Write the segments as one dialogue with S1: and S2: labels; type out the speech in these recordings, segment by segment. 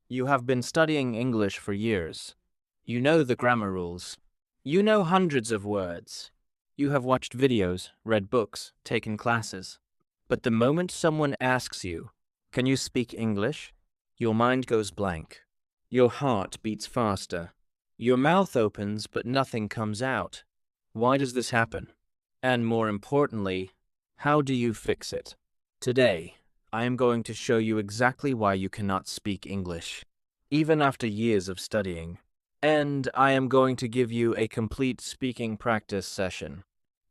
S1: You have been studying English for years. You know the grammar rules. You know hundreds of words. You have watched videos, read books, taken classes. But the moment someone asks you, "Can you speak English?" your mind goes blank. Your heart beats faster. Your mouth opens, but nothing comes out. Why does this happen? And more importantly, how do you fix it? Today, I am going to show you exactly why you cannot speak English, even after years of studying. And I am going to give you a complete speaking practice session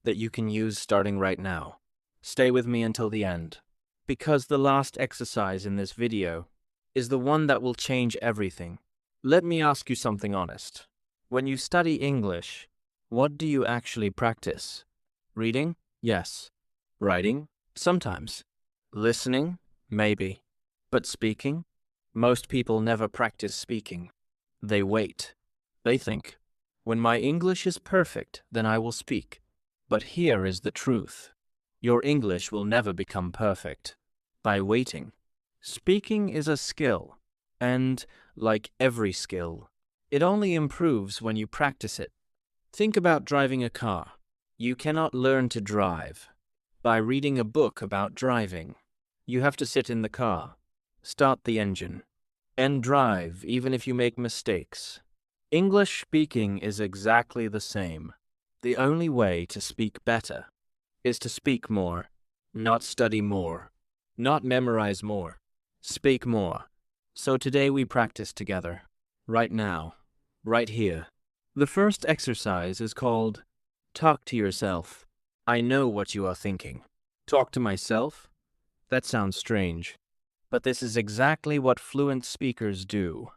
S1: that you can use starting right now. Stay with me until the end, because the last exercise in this video is the one that will change everything. Let me ask you something honest. When you study English, what do you actually practice? Reading? Yes. Writing? Sometimes. Listening? Maybe. But speaking? Most people never practice speaking. They wait. They think, when my English is perfect, then I will speak. But here is the truth. Your English will never become perfect by waiting. Speaking is a skill, and, like every skill, it only improves when you practice it. Think about driving a car. You cannot learn to drive by reading a book about driving. You have to sit in the car, start the engine, and drive even if you make mistakes. English speaking is exactly the same. The only way to speak better is to speak more, not study more, not memorize more. Speak more. So today we practice together, right now, right here. The first exercise is called Talk to Yourself. I know what you are thinking. Talk to myself? That sounds strange. But this is exactly what fluent speakers do.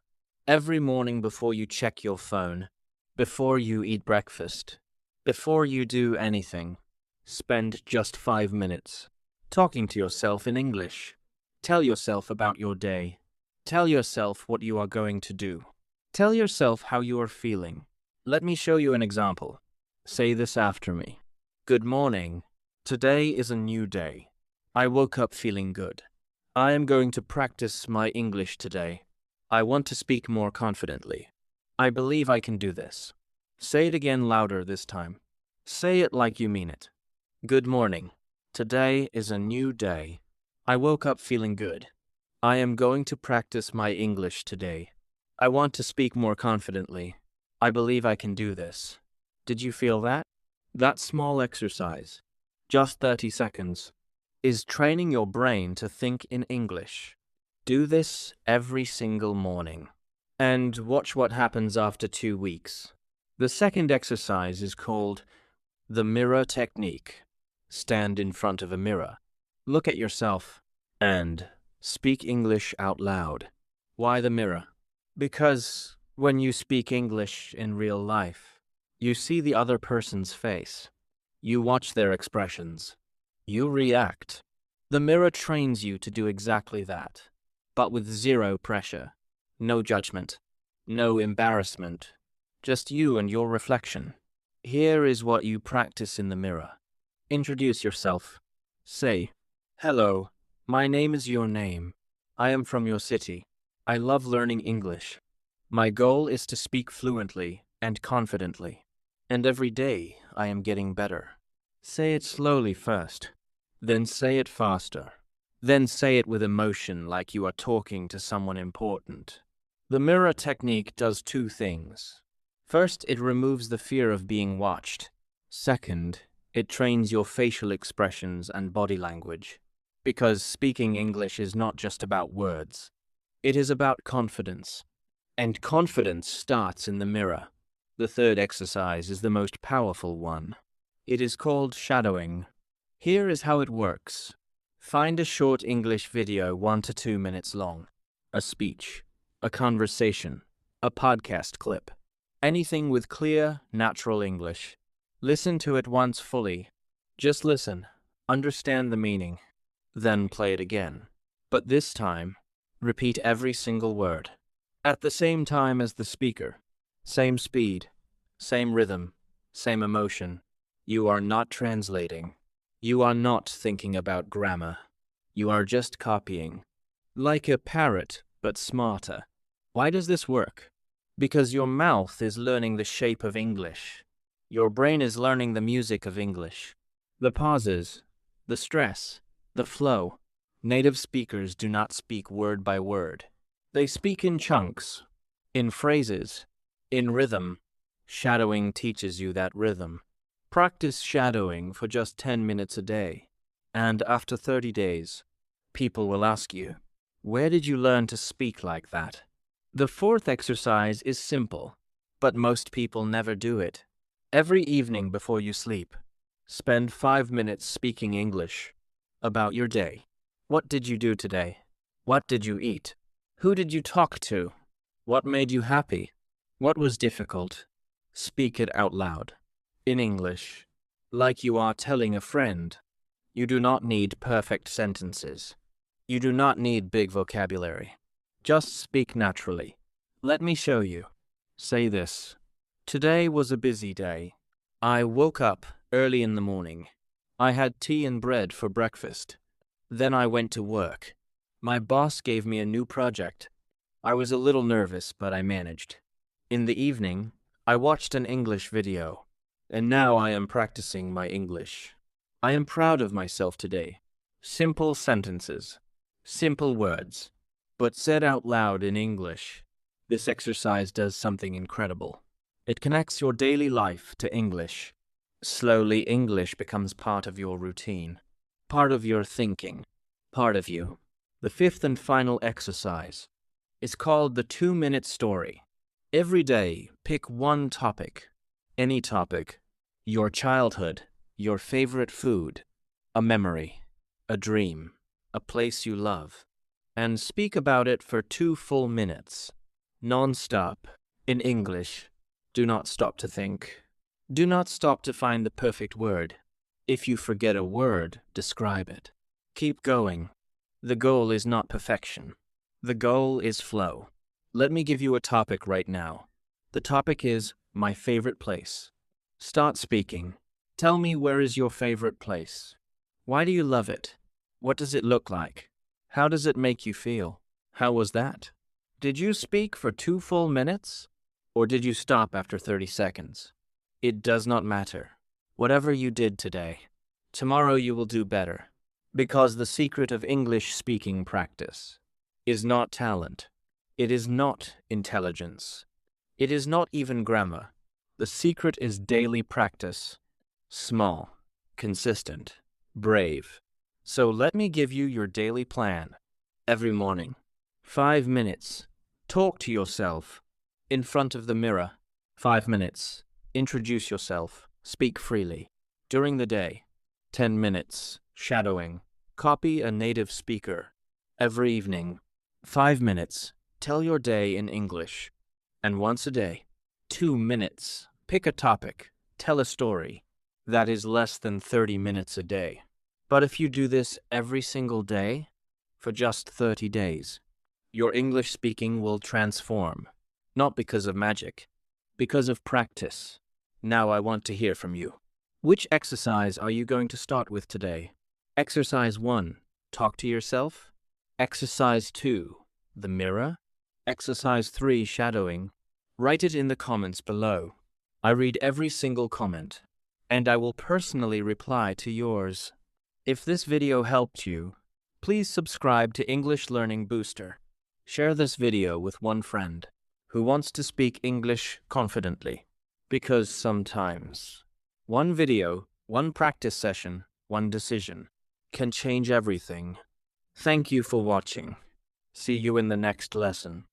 S1: Every morning before you check your phone, before you eat breakfast, before you do anything, spend just 5 minutes talking to yourself in English. Tell yourself about your day. Tell yourself what you are going to do. Tell yourself how you are feeling. Let me show you an example. Say this after me. Good morning. Today is a new day. I woke up feeling good. I am going to practice my English today. I want to speak more confidently. I believe I can do this. Say it again louder this time. Say it like you mean it. Good morning. Today is a new day. I woke up feeling good. I am going to practice my English today. I want to speak more confidently. I believe I can do this. Did you feel that? That small exercise, just 30 seconds, is training your brain to think in English. Do this every single morning. And watch what happens after 2 weeks. The second exercise is called the mirror technique. Stand in front of a mirror. Look at yourself and speak English out loud. Why the mirror? Because when you speak English in real life, you see the other person's face. You watch their expressions. You react. The mirror trains you to do exactly that, but with zero pressure, no judgment, no embarrassment, just you and your reflection. Here is what you practice in the mirror. Introduce yourself. Say, "Hello, my name is your name. I am from your city. I love learning English. My goal is to speak fluently and confidently. And every day I am getting better." Say it slowly first, then say it faster. Then say it with emotion like you are talking to someone important. The mirror technique does 2 things. First, it removes the fear of being watched. Second, it trains your facial expressions and body language. Because speaking English is not just about words. It is about confidence. And confidence starts in the mirror. The third exercise is the most powerful one. It is called shadowing. Here is how it works. Find a short English video 1 to 2 minutes long. A speech, a conversation, a podcast clip. Anything with clear, natural English. Listen to it once fully. Just listen. Understand the meaning. Then play it again. But this time, repeat every single word. At the same time as the speaker. Same speed, same rhythm, same emotion. You are not translating. You are not thinking about grammar. You are just copying. Like a parrot, but smarter. Why does this work? Because your mouth is learning the shape of English. Your brain is learning the music of English. The pauses, the stress, the flow. Native speakers do not speak word by word. They speak in chunks, in phrases, in rhythm. Shadowing teaches you that rhythm. Practice shadowing for just 10 minutes a day. And after 30 days, people will ask you, where did you learn to speak like that? The fourth exercise is simple, but most people never do it. Every evening before you sleep, spend 5 minutes speaking English about your day. What did you do today? What did you eat? Who did you talk to? What made you happy? What was difficult? Speak it out loud, in English, like you are telling a friend. You do not need perfect sentences. You do not need big vocabulary. Just speak naturally. Let me show you. Say this. Today was a busy day. I woke up early in the morning. I had tea and bread for breakfast. Then I went to work. My boss gave me a new project. I was a little nervous, but I managed. In the evening, I watched an English video, and now I am practicing my English. I am proud of myself today. Simple sentences, simple words, but said out loud in English. This exercise does something incredible. It connects your daily life to English. Slowly, English becomes part of your routine, part of your thinking, part of you. The fifth and final exercise is called the 2-minute story. Every day, pick one topic, any topic, your childhood, your favorite food, a memory, a dream, a place you love, and speak about it for 2 full minutes, non-stop, in English. Do not stop to think. Do not stop to find the perfect word. If you forget a word, describe it. Keep going. The goal is not perfection. The goal is flow. Let me give you a topic right now. The topic is my favorite place. Start speaking. Tell me, where is your favorite place? Why do you love it? What does it look like? How does it make you feel? How was that? Did you speak for 2 full minutes? Or did you stop after 30 seconds? It does not matter. Whatever you did today, tomorrow you will do better. Because the secret of English speaking practice is not talent. It is not intelligence. It is not even grammar. The secret is daily practice. Small, consistent, brave. So let me give you your daily plan. Every morning, 5 minutes. Talk to yourself in front of the mirror. 5 minutes. Introduce yourself. Speak freely. During the day, 10 minutes. Shadowing. Copy a native speaker. Every evening, 5 minutes. Tell your day in English. And once a day, 2 minutes. Pick a topic. Tell a story. That is less than 30 minutes a day. But if you do this every single day, for just 30 days, your English speaking will transform. Not because of magic, because of practice. Now I want to hear from you. Which exercise are you going to start with today? Exercise 1, talk to yourself. Exercise 2, the mirror. Exercise 3, shadowing. Write it in the comments below. I read every single comment, and I will personally reply to yours. If this video helped you, please subscribe to English Learning Booster. Share this video with one friend who wants to speak English confidently. Because sometimes, one video, one practice session, one decision can change everything. Thank you for watching. See you in the next lesson.